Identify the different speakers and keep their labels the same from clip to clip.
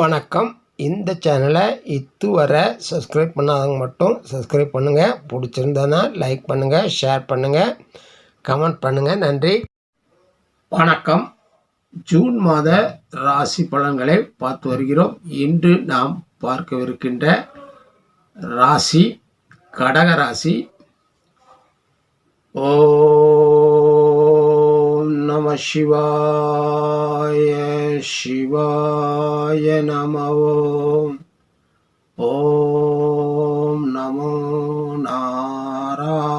Speaker 1: வணக்கம். இந்த சேனலை இதுவரை சப்ஸ்கிரைப் பண்ணாதவங்க மட்டும் சப்ஸ்கிரைப் பண்ணுங்கள். பிடிச்சிருந்தனா லைக் பண்ணுங்கள், ஷேர் பண்ணுங்கள், கமெண்ட் பண்ணுங்கள். நன்றி. வணக்கம். ஜூன் மாத ராசி பலன்களை பார்த்து வருகிறோம். இன்று நாம் பார்க்கவிருக்கின்ற ராசி கடக ராசி. ஓம் நம சிவாய சிவாய நம. ஓம் நமோ நாராயணாய.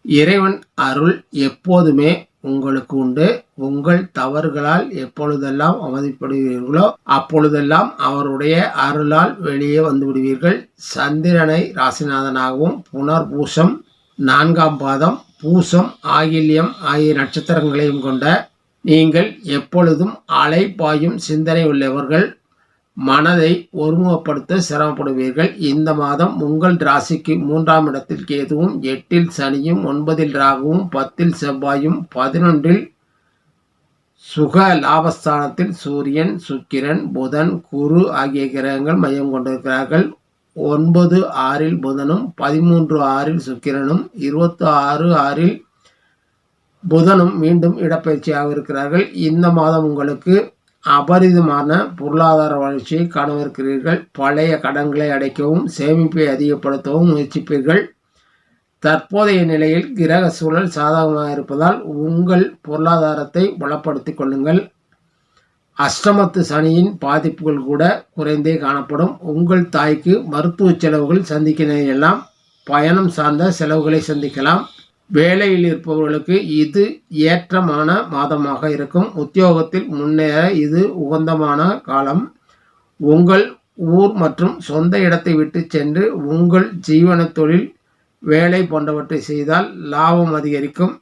Speaker 1: இறைவன் அருள் எப்போதுமே உங்களுக்கு உண்டு. உங்கள் தவறுகளால் எப்பொழுதெல்லாம் அவதிப்படுவீர்களோ அப்பொழுதெல்லாம் அவருடைய அருளால் வெளியே வந்து விடுவீர்கள். சந்திரனை ராசிநாதனாகவும் புனர்பூசம் 4ஆம் பாதம், பூசம், ஆகில்யம் ஆகிய நட்சத்திரங்களையும் கொண்ட நீங்கள் எப்பொழுதும் அலைபாயும் சிந்தனை உள்ளவர்கள். மனதை ஒருமுகப்படுத்த சிரமப்படுவீர்கள். இந்த மாதம் உங்கள் ராசிக்கு 3ஆம் இடத்தில் கேதுவும், 8இல் சனியும், 9இல் ராகுவும், 10இல் செவ்வாயும், 11இல் சுக லாபஸ்தானத்தில் சூரியன், சுக்கிரன், புதன், குரு ஆகிய கிரகங்கள் மையம் கொண்டிருக்கிறார்கள். 9-6இல் புதனும், 13-6இல் சுக்கிரனும், 26-6இல் புதனும் மீண்டும் இடப்பெயர்ச்சியாக இருக்கிறார்கள். இந்த மாதம் உங்களுக்கு அபரிதமான பொருளாதார வளர்ச்சியை காணவிருக்கிறீர்கள். பழைய கடன்களை அடைக்கவும் சேமிப்பை அதிகப்படுத்தவும் முயற்சிப்பீர்கள். தற்போதைய நிலையில் கிரக சூழல் சாதகமாக இருப்பதால் உங்கள் பொருளாதாரத்தை பலப்படுத்திக் கொள்ளுங்கள். அஷ்டமத்து சனியின் பாதிப்புகள் கூட குறைந்தே காணப்படும். உங்கள் தாய்க்கு மருத்துவ செலவுகள் சந்திக்கிற எல்லாம் பயணம் சார்ந்த செலவுகளை சந்திக்கலாம். வேலையில் இருப்பவர்களுக்கு இது ஏற்றமான மாதமாக இருக்கும். உத்தியோகத்தில் முன்னேற இது உகந்தமான காலம். உங்கள் ஊர் மற்றும் சொந்த இடத்தை விட்டு சென்று உங்கள் ஜீவன தொழில், வேலை போன்றவற்றை செய்தால் லாபம் அதிகரிக்கும்.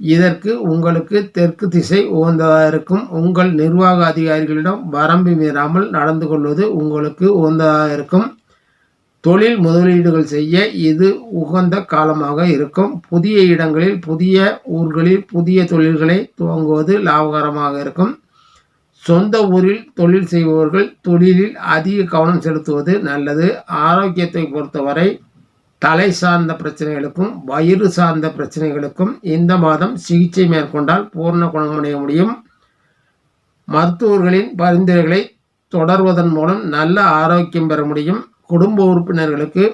Speaker 1: இதற்கு உங்களுக்கு தெற்கு திசை உகந்ததாக இருக்கும். உங்கள் நிர்வாக அதிகாரிகளிடம் வரம்பு மீறாமல் நடந்து கொள்வது உங்களுக்கு உகந்ததாக இருக்கும். தொழில் முதலீடுகள் செய்ய இது உகந்த காலமாக இருக்கும். புதிய இடங்களில், புதிய ஊர்களில் புதிய தொழில்களை துவங்குவது லாபகரமாக இருக்கும். சொந்த ஊரில் தொழில் செய்பவர்கள் தொழிலில் அதிக கவனம் செலுத்துவது நல்லது. ஆரோக்கியத்தை பொறுத்தவரை தலை சார்ந்த பிரச்சனைகளுக்கும் வயிறு சார்ந்த பிரச்சனைகளுக்கும் இந்த மாதம் சிகிச்சை மேற்கொண்டால் பூர்ண குணமடைய முடியும். மருத்துவர்களின் பரிந்துரைகளை தொடர்வதன் மூலம் நல்ல ஆரோக்கியம் பெற முடியும். குடும்ப உறுப்பினர்களுக்கு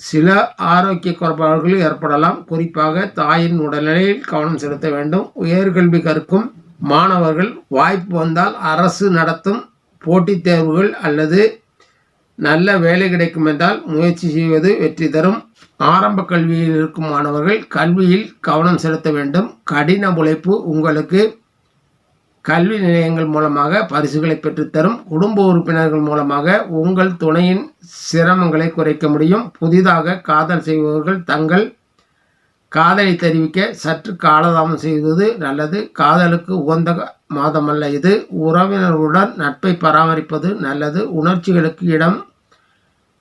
Speaker 1: சில ஆரோக்கிய குறைபாடுகள் ஏற்படலாம். குறிப்பாக தாயின் உடல்நிலையில் கவனம் செலுத்த வேண்டும். உயர்கல்வி கற்கும் மாணவர்கள் வாய்ப்பு வந்தால் அரசு நடத்தும் போட்டித் தேர்வுகள் அல்லது நல்ல வேலை கிடைக்கும் என்றால் முயற்சி செய்வது வெற்றி தரும். ஆரம்ப கல்வியில் இருக்கும் மாணவர்கள் கல்வியில் கவனம் செலுத்த வேண்டும். கடின உழைப்பு உங்களுக்கு கல்வி நிலையங்கள் மூலமாக பரிசுகளை பெற்றுத்தரும். குடும்ப உறுப்பினர்கள் மூலமாக உங்கள் துணையின் சிரமங்களை குறைக்க முடியும். புதிதாக காதல் செய்பவர்கள் தங்கள் காதலை தெரிவிக்க சற்று காலதாமம் செய்வது நல்லது. காதலுக்கு உகந்த மாதமல்ல இது. உறவினர்களுடன் நட்பை பராமரிப்பது நல்லது. உணர்ச்சிகளுக்கு இடம்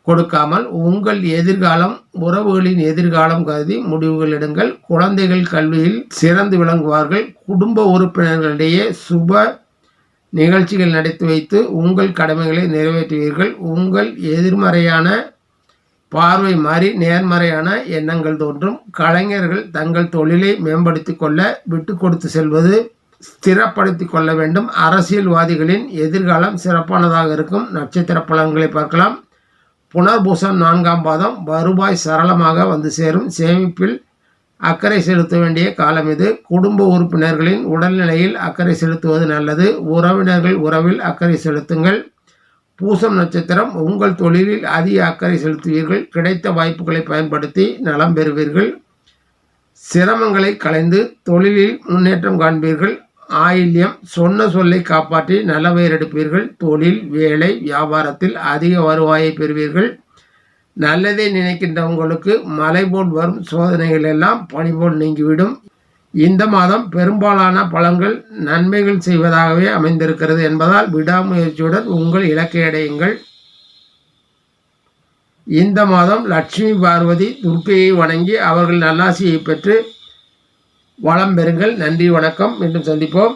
Speaker 1: கொடுக்காமல் உங்கள் எதிர்காலம், உறவுகளின் எதிர்காலம் கருதி முடிவுகள் எடுங்கள். குழந்தைகள் கல்வியில் சிறந்து விளங்குவார்கள். குடும்ப உறுப்பினர்களிடையே சுப நிகழ்ச்சிகள் நடத்தி வைத்து உங்கள் கடமைகளை நிறைவேற்றுவீர்கள். உங்கள் எதிர்மறையான பார்வை மாறி நேர்மறையான எண்ணங்கள் தோன்றும். கலைஞர்கள் தங்கள் தொழிலை மேம்படுத்தி கொள்ள விட்டு கொடுத்து செல்வது ஸ்திரப்படுத்தி கொள்ள வேண்டும். அரசியல்வாதிகளின் எதிர்காலம் சிறப்பானதாக இருக்கும். நட்சத்திர பலன்களை பார்க்கலாம். புனர்பூசம் 4ஆம் பாதம். வருவாய் சரளமாக வந்து சேரும். சேமிப்பில் அக்கறை செலுத்த வேண்டிய காலம் இது. குடும்ப உறுப்பினர்களின் உடல்நிலையில் அக்கறை செலுத்துவது நல்லது. உறவினர்கள் உறவில் அக்கறை செலுத்துங்கள். பூசம் நட்சத்திரம். உங்கள் தொழிலில் அதிக அக்கறை செலுத்துவீர்கள். கிடைத்த வாய்ப்புகளை பயன்படுத்தி நலம் பெறுவீர்கள். சிரமங்களை களைந்து தொழிலில் முன்னேற்றம் காண்பீர்கள். ஆயில்யம். சொன்ன சொல்லை காப்பாற்றி நல்ல பெயர் எடுப்பீர்கள். தொழில், வேலை, வியாபாரத்தில் அதிக வருவாயை பெறுவீர்கள். நல்லதை நினைக்கின்ற உங்களுக்கு மலை போல் வரும் சோதனைகள் எல்லாம் பனி போல் நீங்கிவிடும். இந்த மாதம் பெரும்பாலான பலன்கள் நன்மைகள் செய்வதாகவே அமைந்திருக்கிறது என்பதால் விடாமுயற்சியுடன் உங்கள் இலக்கை அடையுங்கள். இந்த மாதம் லட்சுமி, பார்வதி, துர்க்கையை வணங்கி அவர்கள் நல்லாசியை பெற்று வளம் பெறுங்கள். நன்றி, வணக்கம். மீண்டும் சந்திப்போம்.